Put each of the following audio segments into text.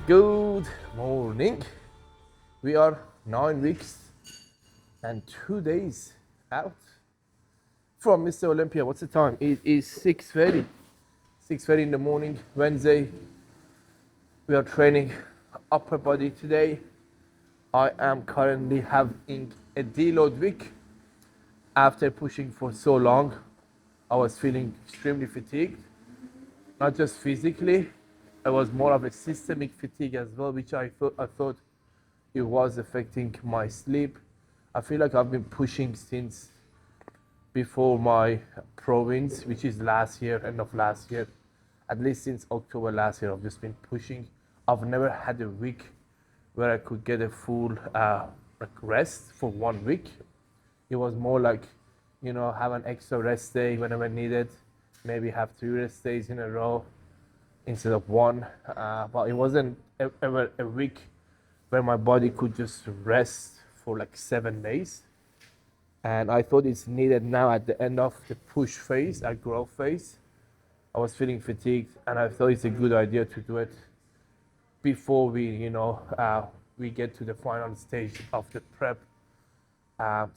Good morning. We are 9 weeks and 2 days out from Mr. Olympia. What's the time? It is 6:30. 6:30 in the morning, Wednesday. We are training upper body today. I am currently having a deload week. After pushing for so long, I was feeling extremely fatigued, not just physically. It was more of a systemic fatigue as well, which I thought it was affecting my sleep. I feel like I've been pushing since before my province, which is last year, end of last year. At least since October last year, I've just been pushing. I've never had a week where I could get a full rest for 1 week. It was more like, have an extra rest day whenever needed. Maybe have 3 rest days in a row instead of 1. But it wasn't ever a week where my body could just rest for like 7 days. And I thought it's needed now at the end of the push phase, at growth phase. I was feeling fatigued, and I thought it's a good idea to do it before we get to the final stage of the prep.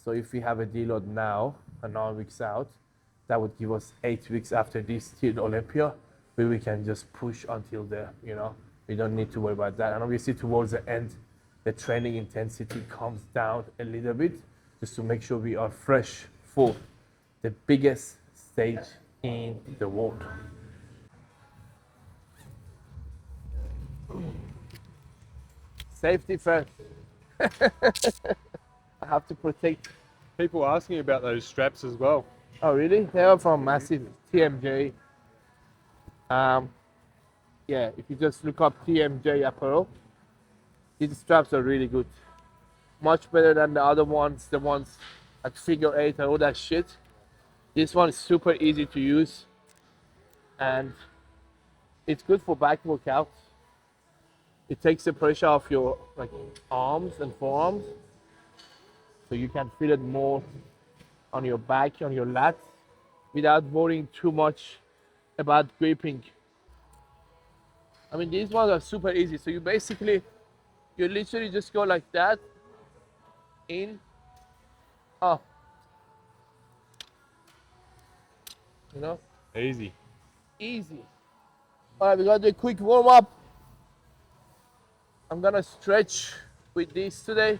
So if we have a deload now, 9 weeks out, that would give us 8 weeks after this till Olympia, where we can just push until we don't need to worry about that. And obviously towards the end, the training intensity comes down a little bit, just to make sure we are fresh for the biggest stage in the world. Safety first. I have to protect. People asking about those straps as well. Oh really? They are from massive TMJ. Yeah, if you just look up TMJ apparel, these straps are really good. Much better than the other ones, the ones at Figure 8 and all that shit. This one is super easy to use, and it's good for back workouts. It takes the pressure off your arms and forearms, so you can feel it more on your back, on your lats, without worrying too much about gripping. I mean, these ones are super easy. So you literally just go like that, in, up, you know, Easy. easy. All right, we got to do a quick warm up. I'm gonna stretch with this today.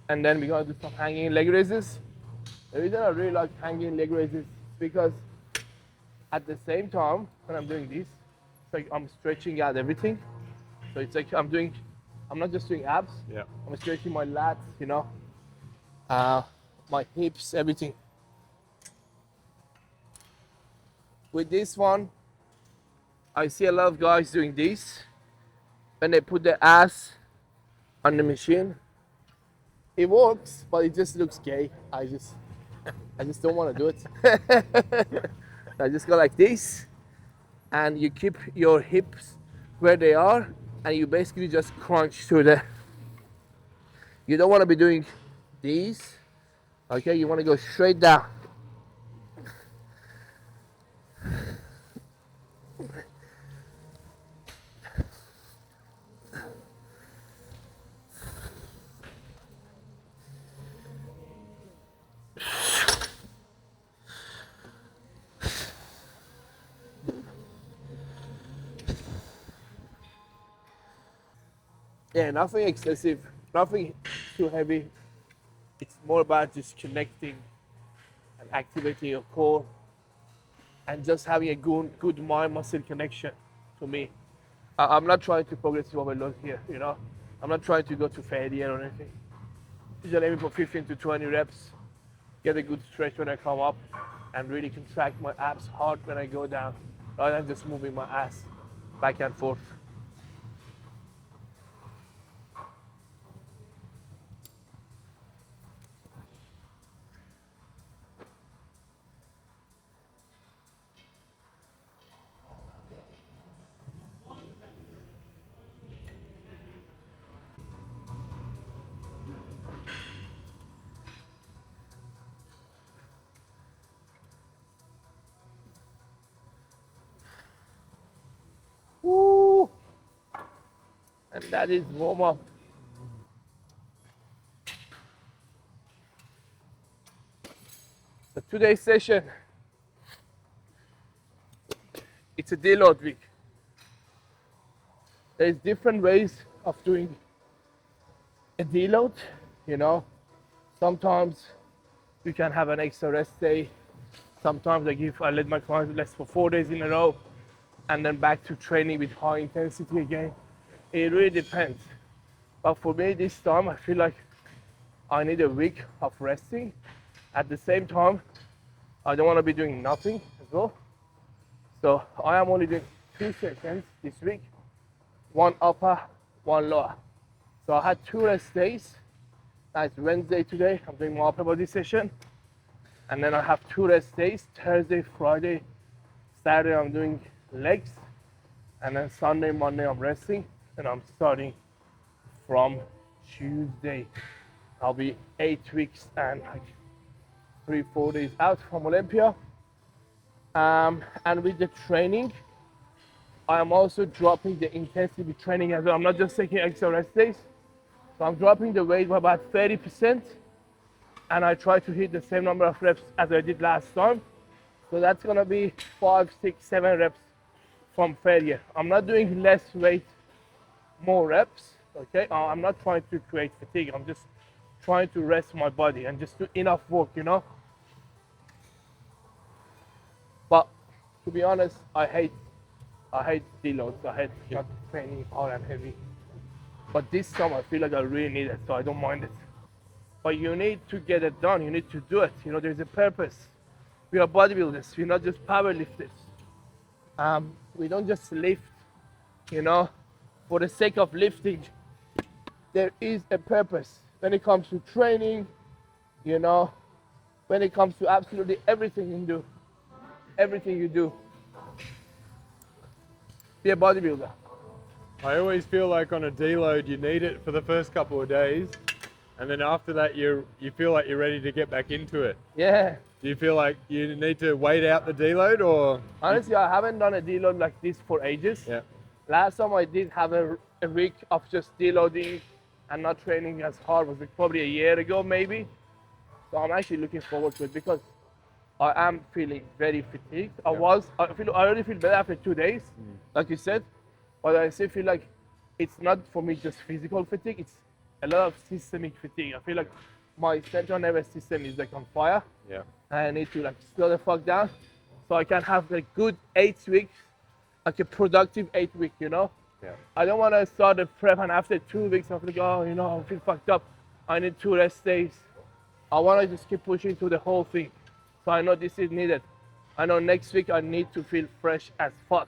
and then we're gonna do some hanging leg raises. The reason I really like hanging leg raises is because at the same time when I'm doing this, it's like I'm stretching out everything. So it's like I'm not just doing abs. Yeah. I'm stretching my lats, my hips, everything. With this one, I see a lot of guys doing this. When they put their ass on the machine, it works, but it just looks gay. I just don't want to do it. I just go like this, and you keep your hips where they are, and you basically just crunch to the. You don't want to be doing these, okay? You want to go straight down. Yeah, nothing excessive, nothing too heavy. It's more about just connecting and activating your core and just having a good mind muscle connection to me. I'm not trying to progressive overload here, I'm not trying to go to failure or anything. Usually aiming for 15 to 20 reps, get a good stretch when I come up, and really contract my abs hard when I go down, rather than just moving my ass back and forth. Woo! And that is warm up. So today's session, it's a deload week. There's different ways of doing a deload, Sometimes you can have an extra rest day. Sometimes I let my clients rest for 4 days in a row, and then back to training with high intensity again. It really depends. But for me this time, I feel like I need a week of resting. At the same time, I don't want to be doing nothing as well. So I am only doing 2 sessions this week, one upper, one lower. So I had 2 rest days. It's Wednesday today, I'm doing my upper body session. And then I have 2 rest days, Thursday, Friday, Saturday I'm doing legs. And then Sunday, Monday I'm resting. And I'm starting from Tuesday. I'll be 8 weeks and like 3-4 days out from Olympia. And with the training, I am also dropping the intensity training as well. I'm not just taking extra rest days. So I'm dropping the weight by about 30%. And I try to hit the same number of reps as I did last time. So that's gonna be 5, 6, 7 reps from failure. I'm not doing less weight, more reps, okay? I'm not trying to create fatigue. I'm just trying to rest my body and just do enough work, But to be honest, I hate deloads. I hate not training hard and heavy. But this time I feel like I really need it, so I don't mind it. But you need to get it done. You need to do it. There's a purpose. We are bodybuilders. We're not just power lifters. We don't just lift, for the sake of lifting. There is a purpose when it comes to training, when it comes to absolutely everything you do. Everything you do. Be a bodybuilder. I always feel like on a deload, you need it for the first couple of days. And then after that, you feel like you're ready to get back into it. Yeah. Do you feel like you need to wait out the deload, or? Honestly, I haven't done a deload like this for ages. Yeah. Last time I did have a week of just deloading and not training as hard was probably a year ago, maybe. So I'm actually looking forward to it because I am feeling very fatigued. I already feel better after 2 days, like you said, but I still feel like it's not for me just physical fatigue, it's a lot of systemic fatigue. I feel like my central nervous system is like on fire. Yeah. And I need to like slow the fuck down so I can have like good 8 weeks, like a productive 8 week, you know? Yeah. I don't want to start the prep and after 2 weeks I'm like, oh, you know, I feel fucked up. I need 2 rest days. I want to just keep pushing through the whole thing. So I know this is needed. I know next week I need to feel fresh as fuck.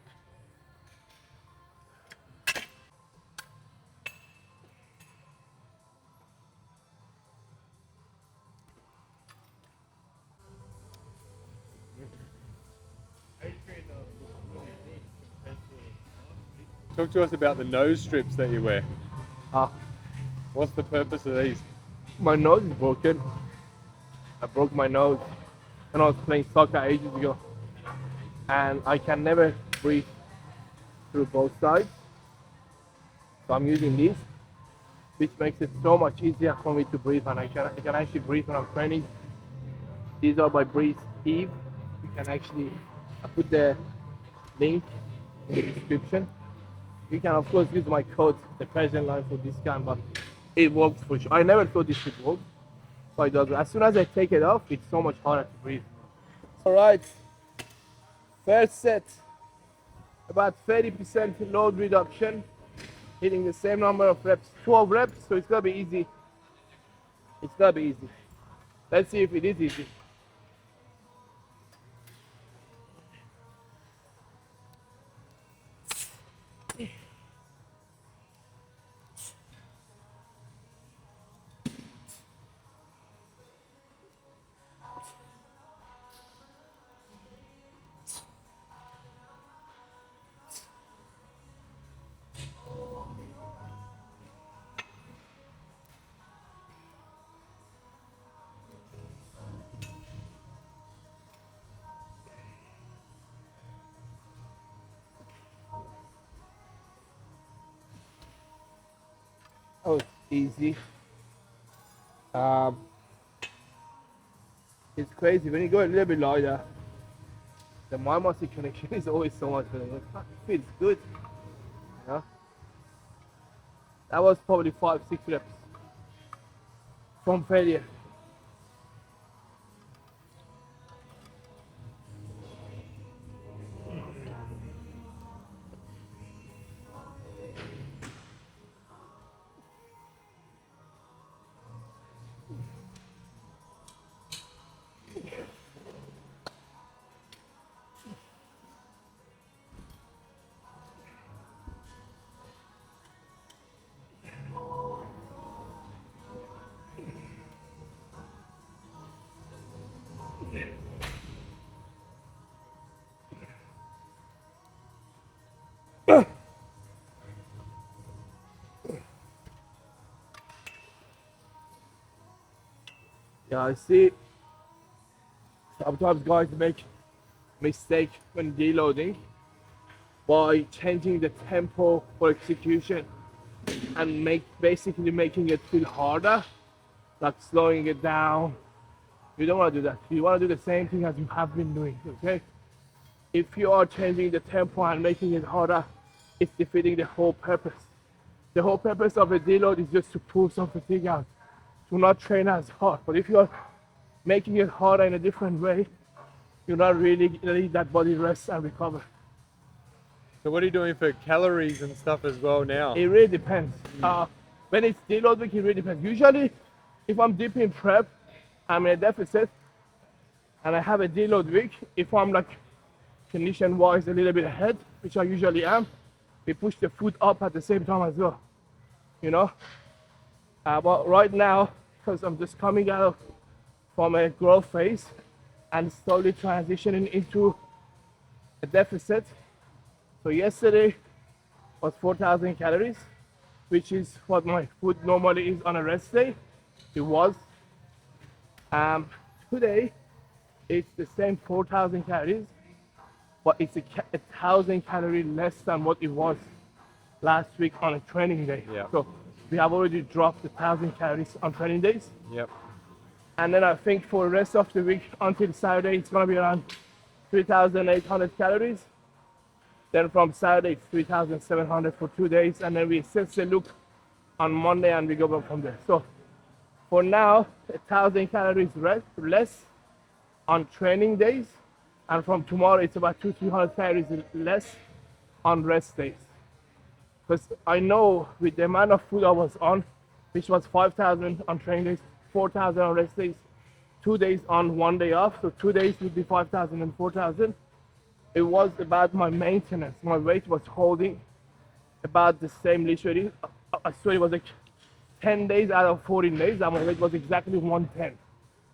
Talk to us about the nose strips that you wear. Ah, What's the purpose of these? my nose is broken. I broke my nose when I was playing soccer ages ago. And I can never breathe through both sides. So I'm using these, which makes it so much easier for me to breathe, and I can actually breathe when I'm training. These are by Breathe Eve. You can actually, I put the link in the description. You can of course use my code, the present line, for discount, but it works for sure. I never thought this would work, but it does. As soon as I take it off, it's so much harder to breathe. All right, first set, about 30% load reduction, hitting the same number of reps, 12 reps, so it's gonna be easy. It's gonna be easy. Let's see if it is easy. Oh, it's easy. It's crazy when you go a little bit lighter. The mind muscle connection is always so much better. It feels good. You know? That was probably 5-6 reps from failure. Yeah, I see sometimes guys make mistake when deloading by changing the tempo for execution and basically making it feel harder, like slowing it down. You don't want to do that. You want to do the same thing as you have been doing, okay? If you are changing the tempo and making it harder, it's defeating the whole purpose. The whole purpose of a deload is just to pull some fatigue out, to not train as hard. But if you're making it harder in a different way, you're not really letting that body rest and recover. So what are you doing for calories and stuff as well now? It really depends. When it's deload week, it really depends. Usually, if I'm deep in prep, I'm in a deficit, and I have a deload week, if I'm like condition-wise a little bit ahead, which I usually am, we push the foot up at the same time as well, you know? But right now, because I'm just coming out from a growth phase and slowly transitioning into a deficit. So yesterday was 4,000 calories, which is what my food normally is on a rest day. It was. Today, it's the same 4,000 calories, but it's a 1,000 calories less than what it was last week on a training day. Yeah. So we have already dropped 1,000 calories on training days. Yep. And then I think for the rest of the week until Saturday, it's gonna be around 3,800 calories. Then from Saturday, it's 3,700 for 2 days. And then we essentially look on Monday, and we go back from there. So for now, 1,000 calories less on training days, and from tomorrow it's about 200-300 calories less on rest days. Because I know with the amount of food I was on, which was 5,000 on training days, 4,000 on rest days, 2 days on, 1 day off, so 2 days would be 5,000 and 4,000. It was about my maintenance. My weight was holding about the same literally. I swear it was like 10 days out of 14 days, and my weight was exactly 110.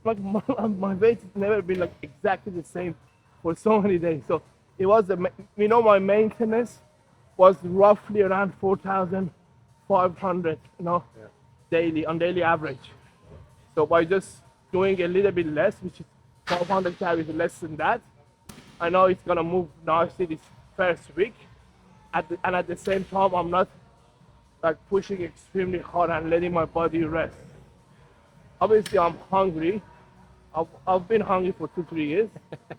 Like my weight has never been like exactly the same for so many days. So it was, my maintenance was roughly around 4,500, daily, on daily average. So by just doing a little bit less, which is 1,200 calories less than that, I know it's gonna move nicely this first week. And at the same time, I'm not like pushing extremely hard and letting my body rest. Obviously, I'm hungry. I've been hungry for 2-3 years.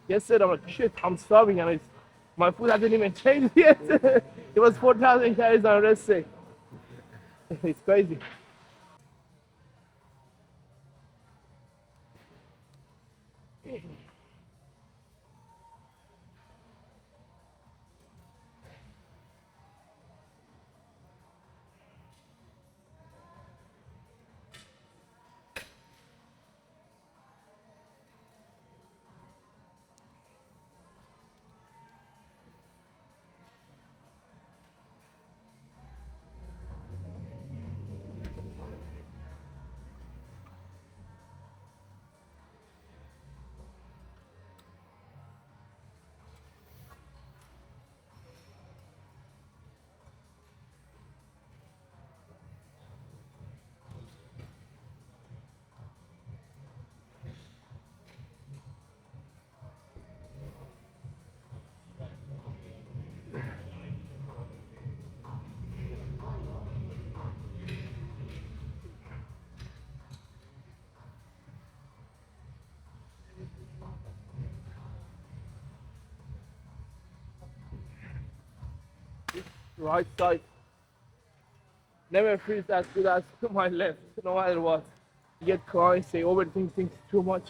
Yesterday, I'm like, shit, I'm starving, and my food hasn't even changed yet. It was 4,000 calories on rest day. It's crazy. Right side never feels as good as my left, no matter what. You get clients, they overthink things too much.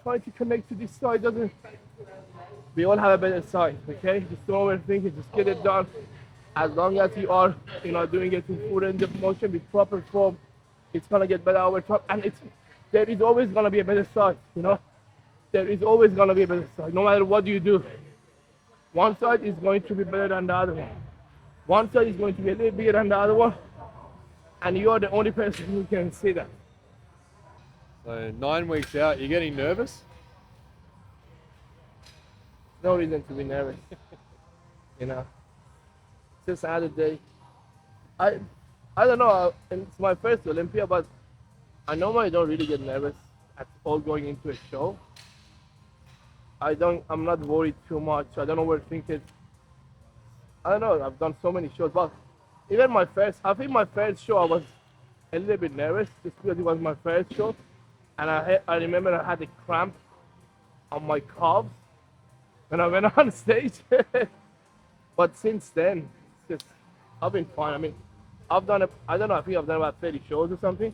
Trying to connect to this side doesn't. We all have a better side, okay? Just don't overthink it, just get it done. As long as you are, doing it in full range of motion with proper form, it's gonna get better over time. And there is always gonna be a better side, There is always gonna be a better side, no matter what you do. One side is going to be better than the other one. One side is going to be a little bigger than the other one, and you are the only person who can see that. So 9 weeks out, you're getting nervous? No reason to be nervous. Just another day. I don't know. It's my first Olympia, but I normally don't really get nervous at all going into a show. I'm not worried too much. I don't overthink it. I don't know. I've done so many shows, but even I think my first show, I was a little bit nervous just because it was my first show, and I remember I had a cramp on my calves when I went on stage. But since then, I've been fine. I mean, I don't know, I think I've done about 30 shows or something.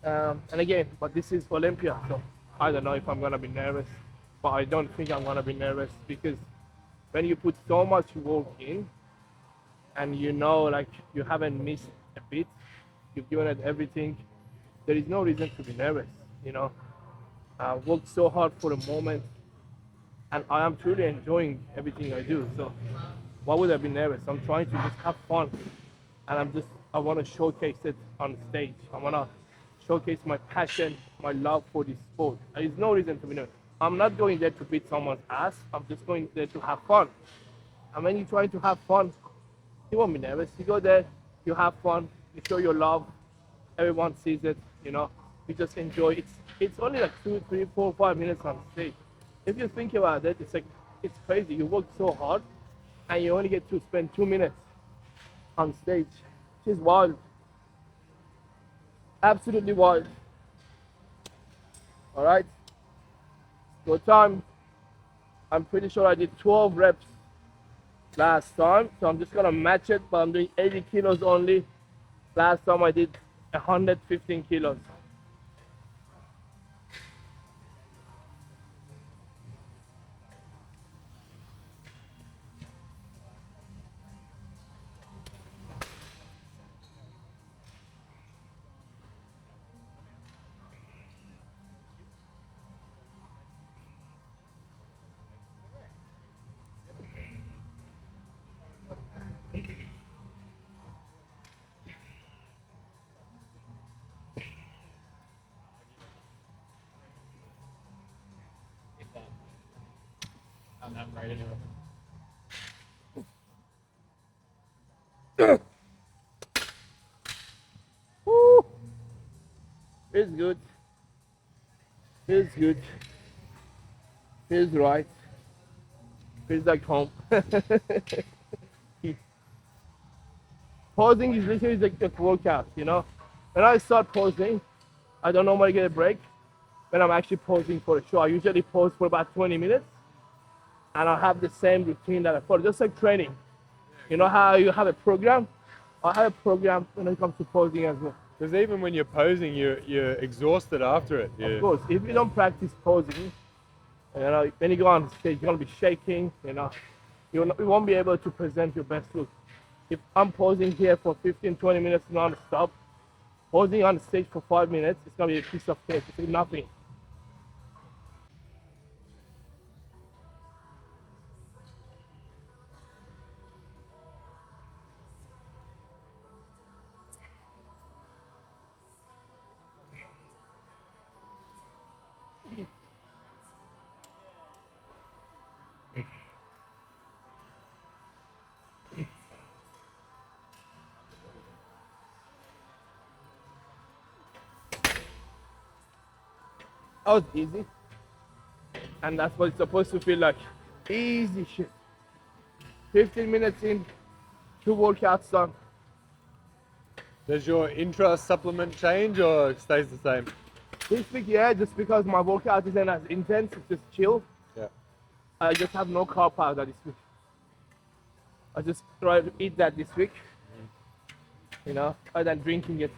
And again, but this is Olympia, so I don't know if I'm gonna be nervous, but I don't think I'm gonna be nervous because when you put so much work in and like you haven't missed a bit, you've given it everything, there is no reason to be nervous, I worked so hard for a moment and I am truly enjoying everything I do. So why would I be nervous? I'm trying to just have fun and I want to showcase it on stage. I want to showcase my passion, my love for this sport. There is no reason to be nervous. I'm not going there to beat someone's ass. I'm just going there to have fun. And when you're trying to have fun, you won't be nervous. You go there, you have fun, you show your love, everyone sees it, you just enjoy it. It's only like 2, 3, 4, 5 minutes on stage. If you think about it, it's crazy. You work so hard and you only get to spend 2 minutes on stage. Which is wild. Absolutely wild. Alright. So time, I'm pretty sure I did 12 reps last time, so I'm just gonna match it, but I'm doing 80 kilos only. Last time I did 115 kilos. I'm not right anyway. Woo! Feels good. Feels good. Feels right. Feels like home. Posing is literally like a workout, you know? When I start posing, I don't normally get a break. When I'm actually posing for a show, I usually pose for about 20 minutes. And I have the same routine that I follow, just like training. You know how you have a program? I have a program when it comes to posing as well. Because even when you're posing, you're exhausted after it. Of course, if you don't practice posing, you know, when you go on stage, you're gonna be shaking. You know, you won't be able to present your best look. If I'm posing here for 15, 20 minutes non-stop, posing on stage for 5 minutes, it's gonna be a piece of cake. It's nothing. That was easy, and that's what it's supposed to feel like. Easy shit. 15 minutes in, 2 workouts done. Does your intra supplement change or it stays the same? This week, yeah, just because my workout isn't as intense, it's just chill. Yeah. I just have no carb powder this week. I just try to eat that this week, you know, other than drinking it.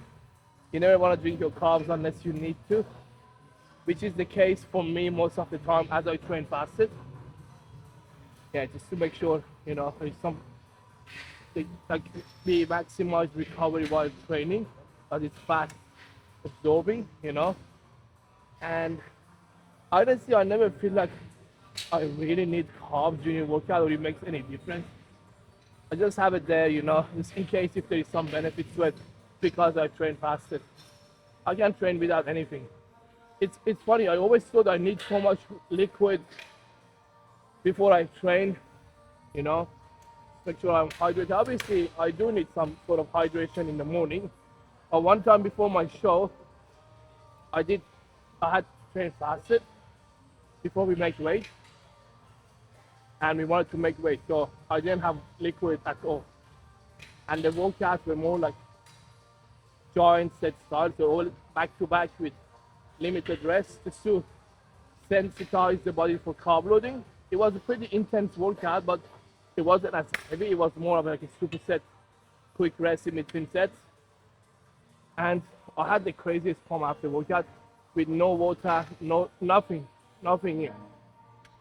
You never want to drink your carbs unless you need to, which is the case for me most of the time as I train fasted. Yeah, just to make sure, you know, there's some, like, we maximize recovery while training, but it's fast absorbing, you know. And honestly, I never feel like I really need carbs during a workout or it makes any difference. I just have it there, you know, just in case if there is some benefit to it because I train fasted. I can train without anything. It's funny, I always thought I need so much liquid before I train, you know, make sure I'm hydrated. Obviously, I do need some sort of hydration in the morning. One time before my show, I had to train fasted before we make weight. And we wanted to make weight, so I didn't have liquid at all. And the workouts were more like joint set style, so all back to back with limited rest just to sensitize the body for carb loading. It was a pretty intense workout, but it wasn't as heavy. It was more of like a superset, quick rest in between sets. And I had the craziest pump after workout with no water, nothing in.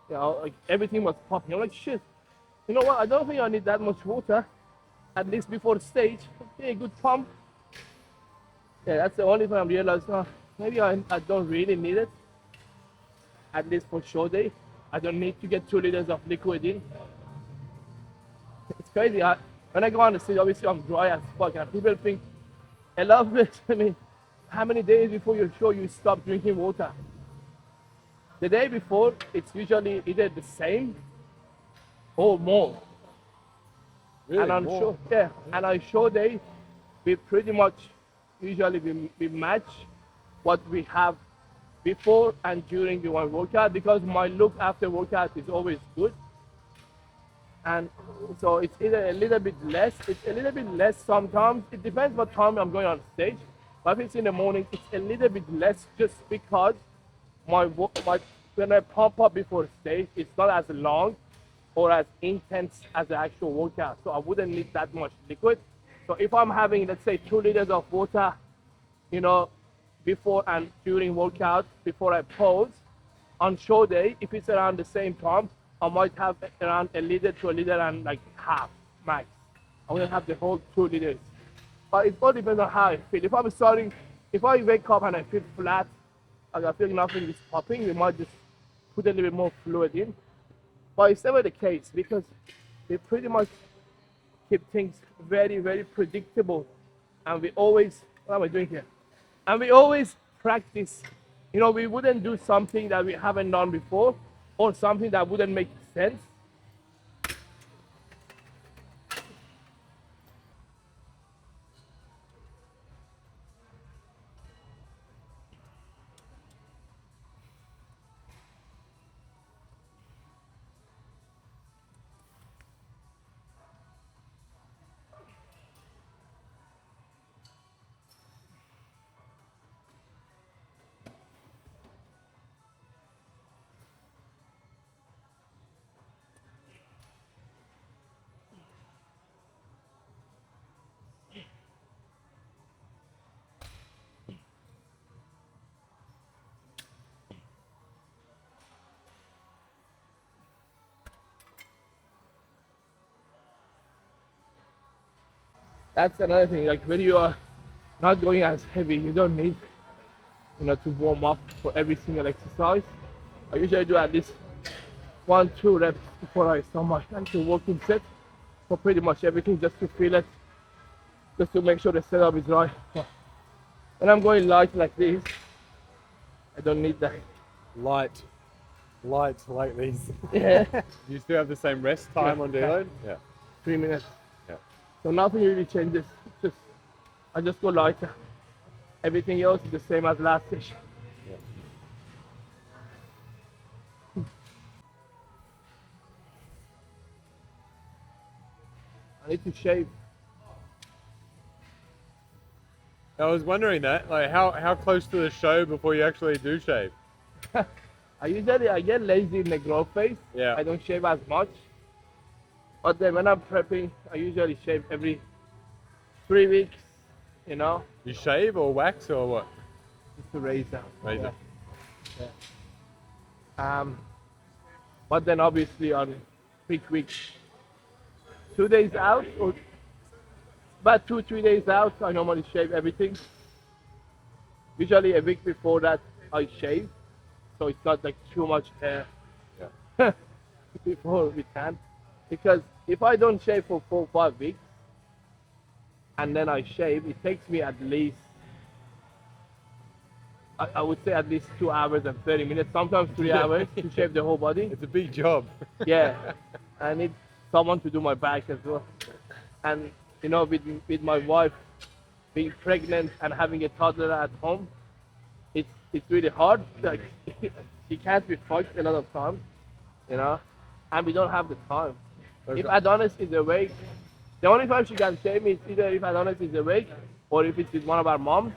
You know, like everything was popping. I'm like, shit, you know what? I don't think I need that much water, at least before the stage. Okay, good pump. Yeah, that's the only thing I realized. Maybe I don't really need it, at least for show day. I don't need to get 2 liters of liquid in. It's crazy. When I go on the stage, obviously I'm dry as fuck, and people think, I love it. I mean, how many days before your show you stop drinking water? The day before, it's usually either the same or more. Really? And on More? show, yeah, and on show day, we pretty much usually we match what we have before and during the one workout, because my look after workout is always good. And so it's either a little bit less, it's a little bit less sometimes. It depends what time I'm going on stage. But if it's in the morning, it's a little bit less just because when I pump up before stage, it's not as long or as intense as the actual workout. So I wouldn't need that much liquid. So if I'm having, let's say, 2 liters of water, you know, before and during workout, before I pause, on show day, if it's around the same time, I might have around a liter to a liter and like half max. I wouldn't have the whole 2 liters. But it all depends on how I feel. If I wake up and I feel flat, like I feel nothing is popping, we might just put a little bit more fluid in. But it's never the case because we pretty much keep things very, very predictable. And we always, what am I doing here? And we always practice. You know, we wouldn't do something that we haven't done before or something that wouldn't make sense. That's another thing, like when you are not going as heavy, you don't need, you know, to warm up for every single exercise. I usually do at least 1-2 reps before I start my actual working set for pretty much everything, just to feel it, just to make sure the setup is right. When I'm going light like this, I don't need that. Light like these. Yeah. You still have the same rest time on Deload? Yeah. 3 minutes. Yeah. So nothing really changes. I just go lighter. Everything else is the same as last session. Yeah. I need to shave. I was wondering that, like how close to the show before you actually do shave? I get lazy in the growth phase. Yeah. I don't shave as much. But then when I'm prepping, I usually shave every 3 weeks, you know. You shave or wax or what? Just to razor. Razor. Yeah. But then obviously on peak week, 2 days out or about 2-3 days out, I normally shave everything. Usually a week before that, I shave, so it's not like too much hair before we can. Because if I don't shave for 4 or 5 weeks, and then I shave, it takes me at least, I would say at least 2 hours and 30 minutes, sometimes 3 hours to shave the whole body. It's a big job. Yeah, I need someone to do my back as well. And you know, with my wife being pregnant and having a toddler at home, it's really hard. Like she can't be fucked a lot of times, you know, and we don't have the time. Okay. If Adonis is awake, the only time she can shave me is either if Adonis is awake or if it's with one of our moms.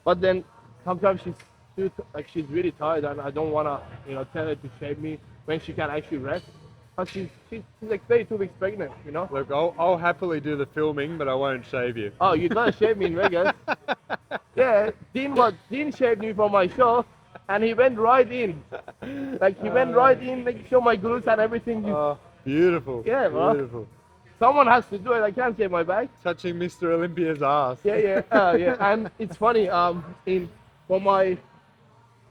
But then sometimes she's really tired and I don't wanna, you know, tell her to shave me when she can actually rest. But she's like 32 weeks pregnant, you know. Look, I'll happily do the filming, but I won't shave you. Oh, you gotta shave me in Vegas. Yeah, Dean shaved me for my show, and he went right in. Like he went right in, like show my glutes and everything. Oh, beautiful. Yeah, bro. Beautiful. Someone has to do it. I can't shave my back. Touching Mr. Olympia's ass. Yeah. And it's funny. For my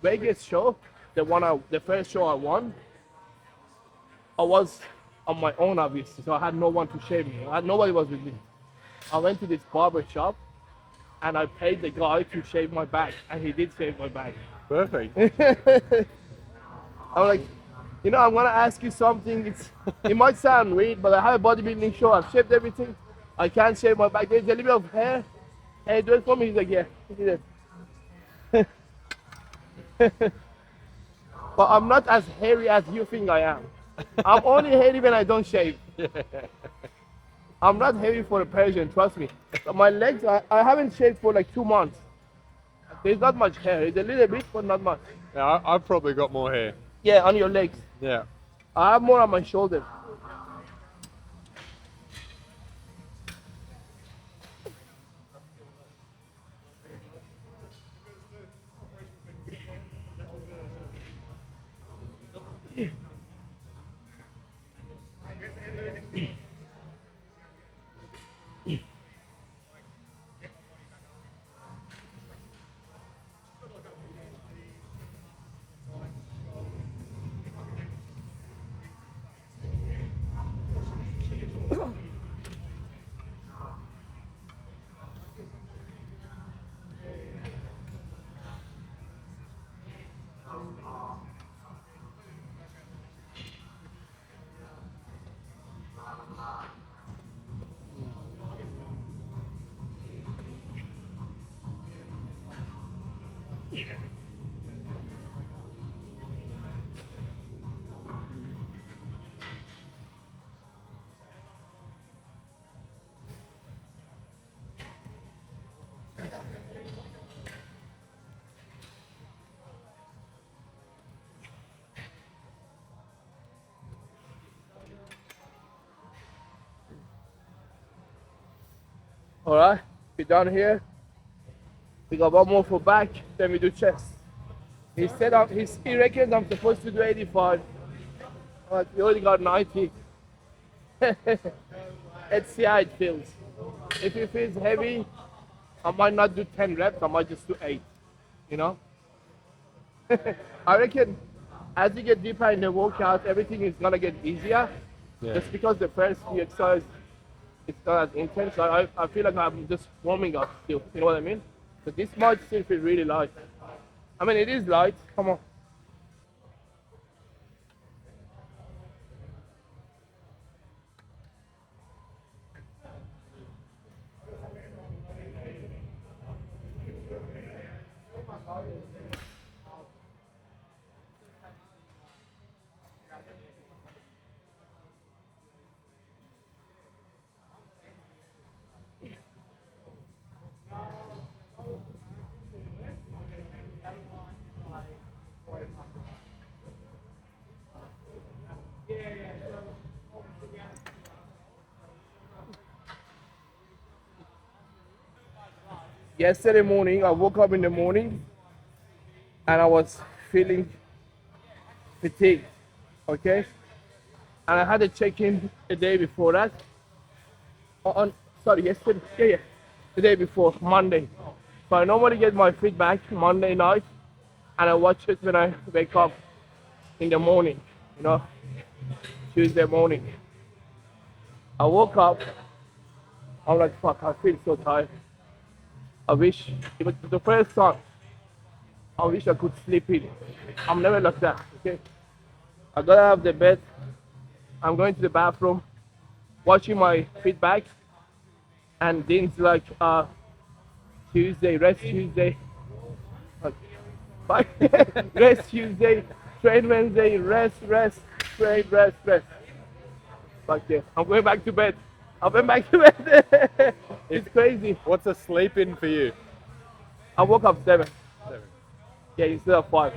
Vegas show, the first show I won, I was on my own, obviously, so I had no one to shave me. Nobody was with me. I went to this barber shop, and I paid the guy to shave my back, and he did shave my back. Perfect. I'm like, you know, I'm gonna ask you something. It might sound weird, but I have a bodybuilding show. I've shaved everything. I can't shave my back. There's a little bit of hair. Hey, do it for me. He's like, yeah, he did it. But I'm not as hairy as you think I am. I'm only hairy when I don't shave. I'm not hairy for a Persian, trust me. But my legs, I haven't shaved for like 2 months. There's not much hair. It's a little bit, but not much. Yeah, I've probably got more hair. Yeah, on your legs. Yeah. I have more on my shoulder. All right, we're done here. We got one more for back, then we do chest. He reckons I'm supposed to do 85, but we only got 90. Let's see how it feels. If it feels heavy, I might not do 10 reps, I might just do 8, you know? I reckon as you get deeper in the workout, everything is gonna get easier. Yeah. Just because the first few exercises, it's not as intense. I feel like I'm just warming up still, you know what I mean? So this might still feel really light. I mean, it is light, come on. Yesterday morning, I woke up in the morning and I was feeling fatigued, okay? And I had a check-in the day before that. Yesterday, yeah, the day before, Monday. So I normally get my feedback Monday night and I watch it when I wake up in the morning, you know, Tuesday morning. I woke up, I'm like, fuck, I feel so tired. I wish, it was the first time, I wish I could sleep in. I'm never like that, okay? I got out of the bed, I'm going to the bathroom, watching my feedback, and things like Tuesday, rest Tuesday, rest Tuesday, train Wednesday, rest, train, rest. Like, yeah, I'm going back to bed. I went back to bed. It's crazy. What's a sleep in for you? I woke up 7. 7. Yeah, instead of 5.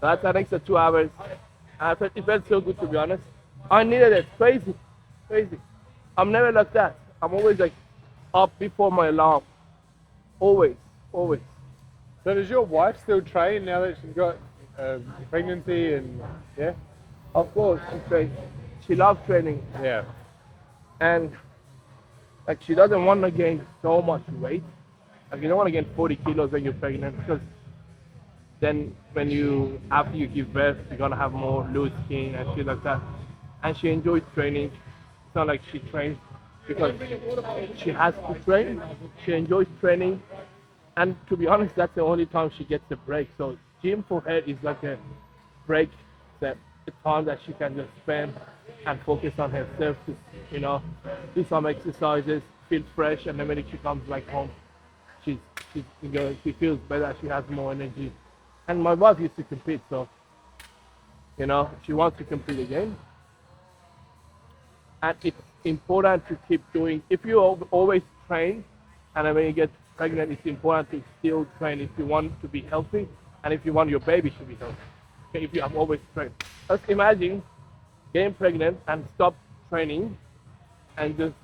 That's an extra 2 hours. It felt so good, to be honest. I needed it. Crazy. I'm never like that. I'm always like up before my alarm. Always. So does your wife still train now that she's got pregnancy and yeah? Of course, she trains. She loves training. Yeah. And like she doesn't want to gain so much weight. Like you don't want to gain 40 kilos when you're pregnant because then after you give birth, you're gonna have more loose skin and shit like that. And she enjoys training. It's not like she trains because she has to train. She enjoys training. And to be honest, that's the only time she gets a break. So gym for her is like a break, the time that she can just spend and focus on herself to, you know, do some exercises, feel fresh, and then when she comes back home, she feels better, she has more energy. And my wife used to compete, so, you know, she wants to compete again. And it's important to keep doing, if you always train, and then when you get pregnant, it's important to still train if you want to be healthy, and if you want your baby to be healthy. okay, if you have always trained. Just imagine getting pregnant and stop training and just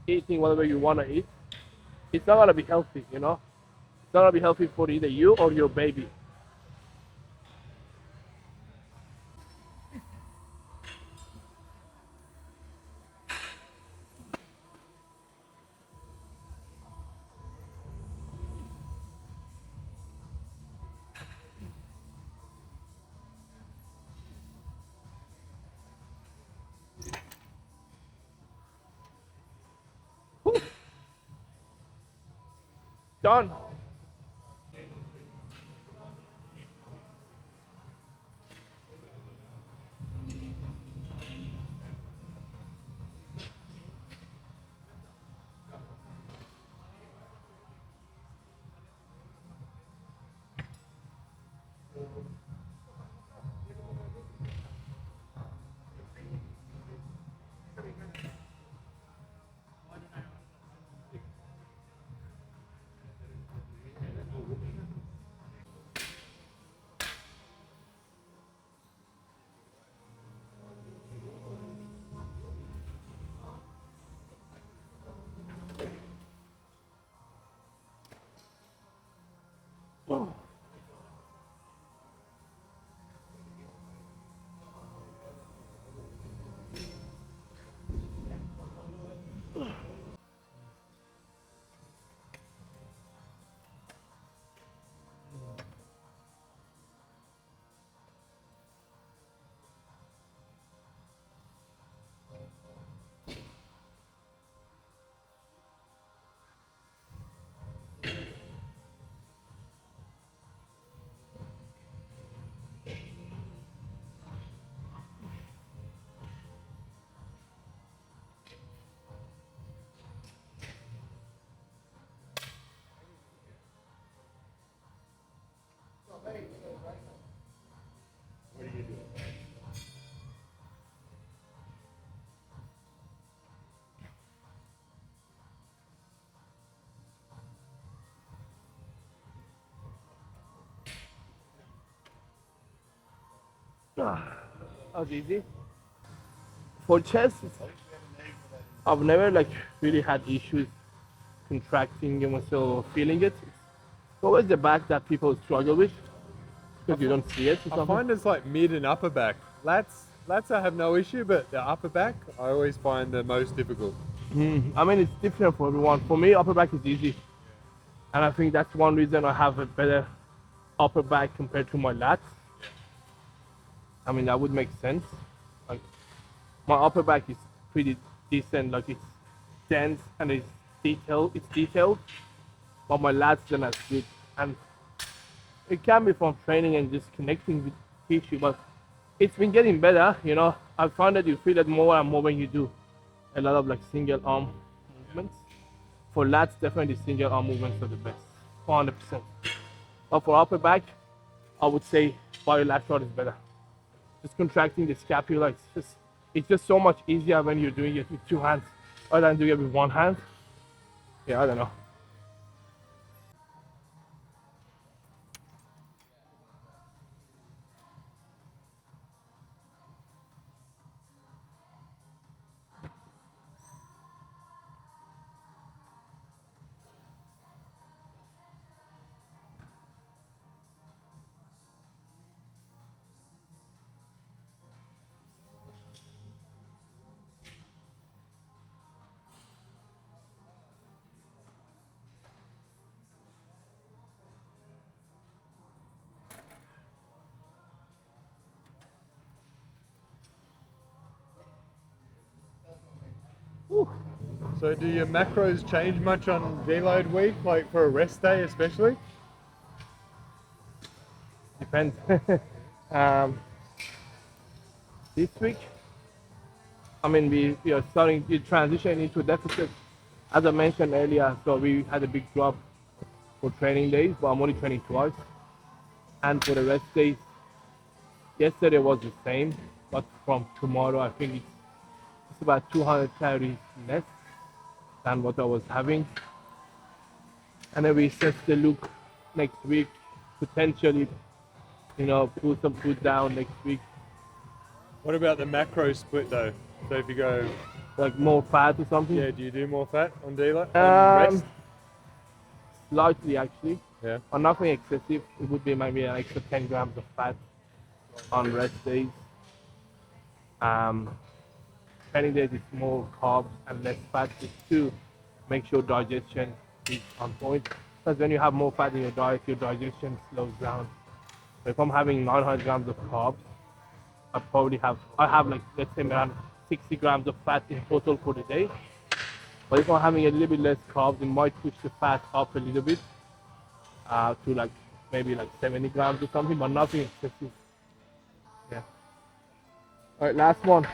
eating whatever you want to eat. It's not going to be healthy, you know? It's not going to be healthy for either you or your baby. Whew. Done. That was easy. For chest, I've never like really had issues contracting your muscle or feeling it. It's always the back that people struggle with because you don't see it. Or I something. find it's like mid and upper back. Lats I have no issue, but the upper back I always find the most difficult. I mean, it's different for everyone. For me, upper back is easy, and I think that's one reason I have a better upper back compared to my lats. I mean, that would make sense. Like, my upper back is pretty decent. Like, it's dense and it's detailed. It's detailed, but my lats are not good. And it can be from training and just connecting with tissue, but it's been getting better. You know, I found that you feel it more and more when you do a lot of like single arm movements. For lats, definitely single arm movements are the best, 100%. But for upper back, I would say bilateral is better. Just contracting the scapula, it's just so much easier when you're doing it with two hands rather than doing it with one hand. Yeah, I don't know. Whew. So do your macros change much on deload week, like for a rest day especially? Depends. um, this week, I mean, we are starting to transition into deficit, as I mentioned earlier. So we had a big drop for training days, but I'm only training twice. And for the rest days, yesterday was the same, but from tomorrow, I think it's about 200 calories less than what I was having. And then we set the look next week, potentially you know, put some food down next week, What about the macro split though? So if you go, like more fat or something. yeah, do you do more fat on dealer on rest? Um, Slightly actually, Yeah. or nothing excessive. It would be maybe an extra 10 grams of fat on rest days. Um, Training days is more carbs and less fat just to make sure digestion is on point. Because when you have more fat in your diet, your digestion slows down. So if I'm having 900 grams of carbs, I have like, let's say around 60 grams of fat in total for the day. But if I'm having a little bit less carbs, it might push the fat up a little bit to like maybe like 70 grams or something, but nothing excessive. Yeah. All right, last one.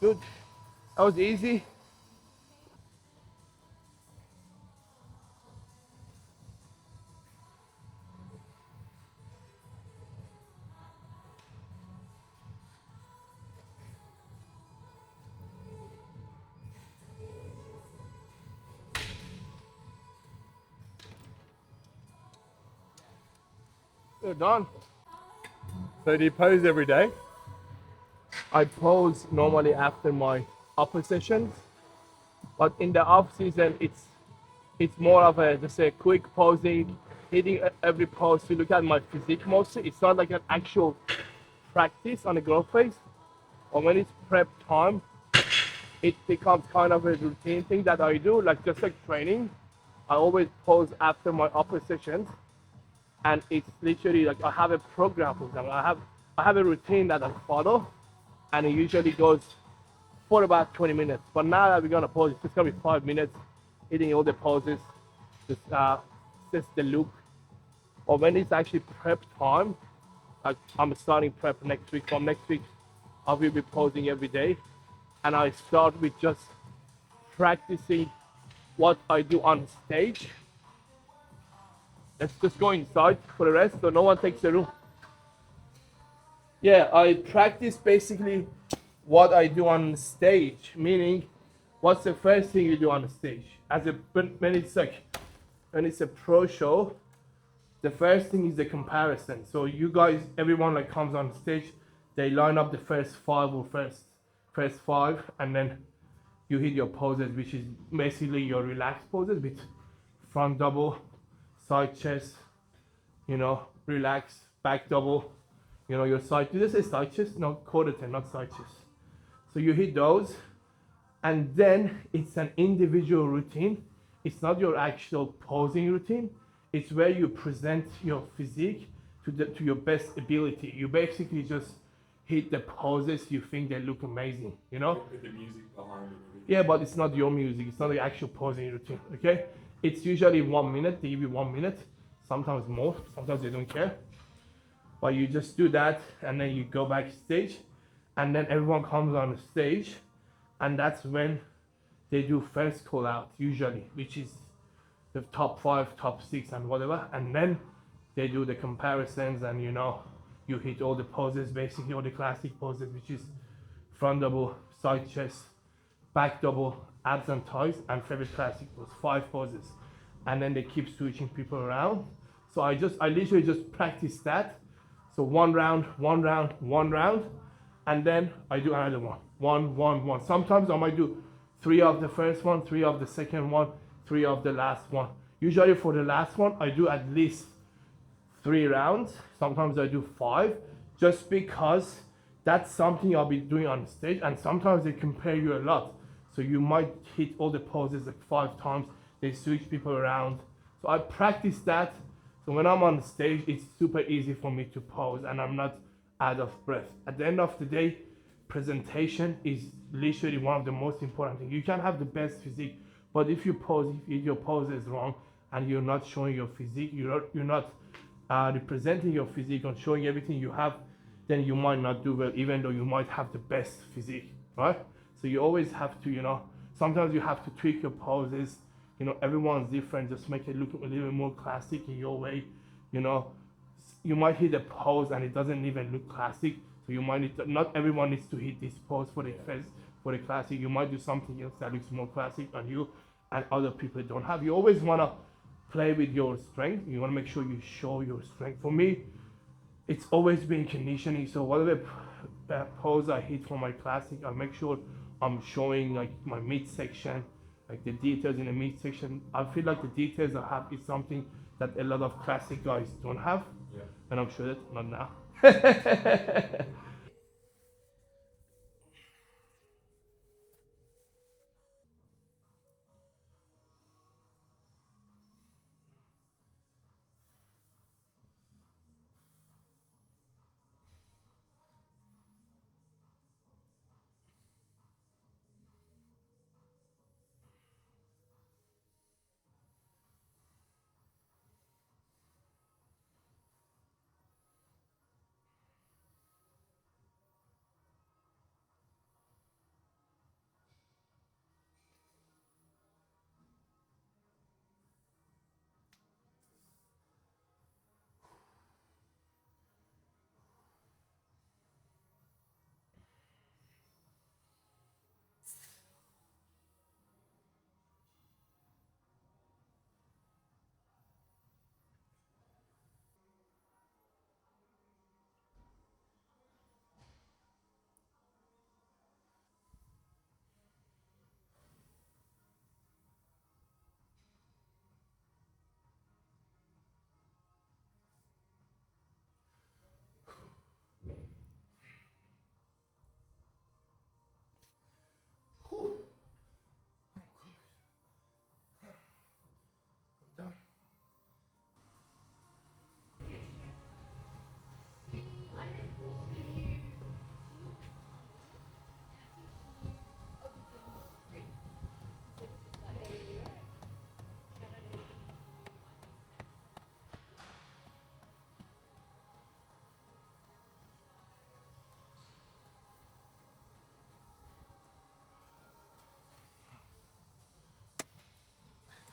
Good. That was easy. You're done. So do you pose every day? I pose normally after my upper sessions, but in the off season, it's more of a just a quick posing, hitting every pose to look at my physique mostly. It's not like an actual practice on a growth phase. But when it's prep time, it becomes kind of a routine thing that I do, like just like training. I always pose after my upper sessions, and it's literally like I have a program for them. I have a routine that I follow, and it usually goes for about 20 minutes. But now that we're gonna pose, it's just gonna be 5 minutes, hitting all the poses, just the look. Or when it's actually prep time, like I'm starting prep next week. From next week, I will be posing every day, and I start with just practicing what I do on stage. Let's just go inside for the rest, so no one takes the room. Yeah, I practice basically what I do on stage, meaning what's the first thing you do on stage? When it's a pro show, the first thing is the comparison. So you guys, everyone like comes on stage, they line up the first five, and then you hit your poses, which is basically your relaxed poses with front double, side chest, you know, relax, back double, you know, your side. Did I say side chest? No, quarter ten, not side chest. So you hit those, and then it's an individual routine. It's not your actual posing routine. It's where you present your physique to your best ability. You basically just hit the poses you think they look amazing, you know? With the music behind it. Yeah, but it's not your music. It's not the actual posing routine, okay? It's usually 1 minute. They give you 1 minute, sometimes more, sometimes they don't care. But you just do that, and then you go backstage, and then everyone comes on the stage, and that's when they do first call out usually, which is the top 5, top 6, and whatever, and then they do the comparisons, and you know, you hit all the poses, basically all the classic poses, which is front double, side chest, back double, abs and thighs, and favorite classic was 5 poses. And then they keep switching people around. So I literally just practice that. So one round, and then I do another one. Sometimes I might do 3 of the first one, 3 of the second one, 3 of the last one. Usually for the last one, I do at least 3 rounds. Sometimes I do 5, just because that's something I'll be doing on stage, and sometimes they compare you a lot. So you might hit all the poses like 5 times, they switch people around. So I practice that. So when I'm on stage, it's super easy for me to pose and I'm not out of breath. At the end of the day, presentation is literally one of the most important things. You can have the best physique, but if your pose is wrong and you're not showing your physique, you're not representing your physique and showing everything you have, then you might not do well, even though you might have the best physique, right? So you always have to, you know, sometimes you have to tweak your poses. You know, everyone's different. Just make it look a little bit more classic in your way. You know, you might hit a pose and it doesn't even look classic. So you might need to, not everyone needs to hit this pose for the first, for the classic. You might do something else that looks more classic on you and other people don't have. You always want to play with your strength. You want to make sure you show your strength. For me, it's always been conditioning. So whatever pose I hit for my classic, I make sure I'm showing like my midsection, like the details in the midsection. I feel like the details I have is something that a lot of classic guys don't have. Yeah. And I'm sure that not now.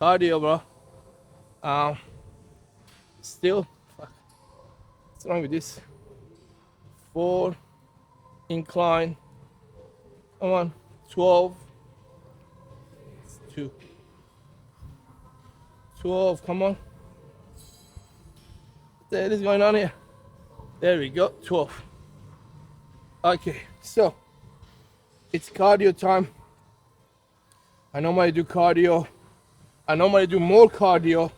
Cardio, bro. Still, fuck. What's wrong with this? 4, incline. Come on, 12. 2. 12, come on. What the hell is going on here? There we go, 12. Okay, so it's cardio time. I normally do cardio. I normally do more cardio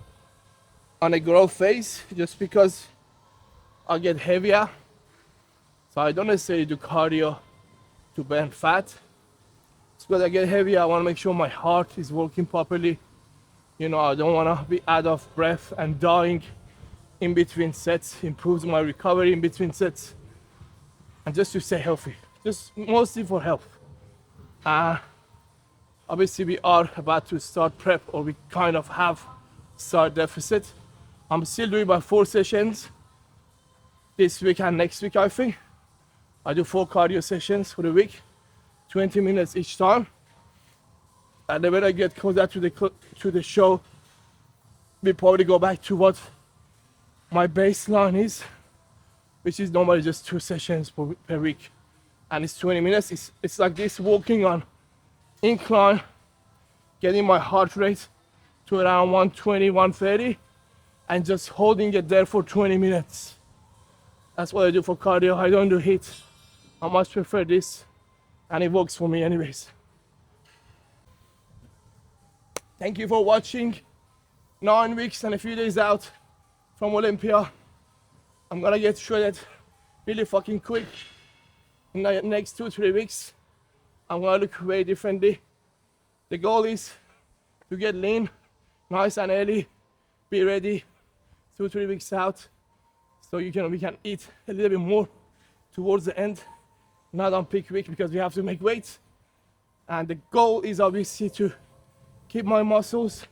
on a growth phase just because I get heavier. So I don't necessarily do cardio to burn fat. It's because I get heavier, I want to make sure my heart is working properly. You know, I don't want to be out of breath and dying in between sets. Improves my recovery in between sets. And just to stay healthy. Just mostly for health. Obviously we are about to start prep, or we kind of have start deficit. I'm still doing my 4 sessions this week and next week, I think. I do 4 cardio sessions for the week, 20 minutes each time. And then when I get closer to the show, we probably go back to what my baseline is, which is normally just 2 sessions per week, and it's 20 minutes. It's like this, walking on incline, getting my heart rate to around 120, 130, and just holding it there for 20 minutes. That's what I do for cardio. I don't do HIIT. I much prefer this, and it works for me anyways. Thank you for watching. 9 weeks and a few days out from Olympia. I'm gonna get shredded really fucking quick. In the next 2-3 weeks, I'm gonna look way differently. The goal is to get lean, nice and early, be ready 2-3 weeks out, so we can eat a little bit more towards the end, not on peak week, because we have to make weight. And the goal is obviously to keep my muscles,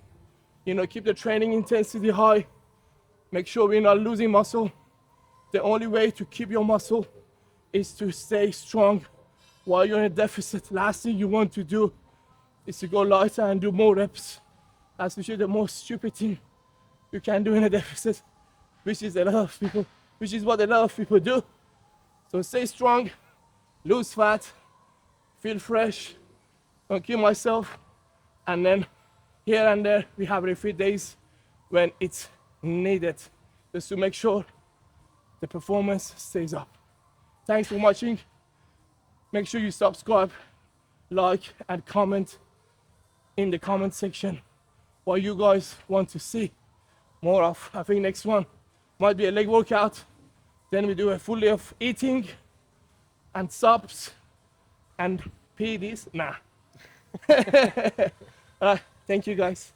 keep the training intensity high, make sure we're not losing muscle. The only way to keep your muscle is to stay strong while you're in a deficit. Last thing you want to do is to go lighter and do more reps. That's usually the most stupid thing you can do in a deficit, which is what a lot of people do. So stay strong, lose fat, feel fresh, don't kill myself, and then here and there we have refeed days when it's needed, just to make sure the performance stays up. Thanks for watching. Make sure you subscribe, like, and comment in the comment section what you guys want to see more of. I think next one might be a leg workout. Then we do a full day of eating and subs and PDs. Nah. Thank you guys.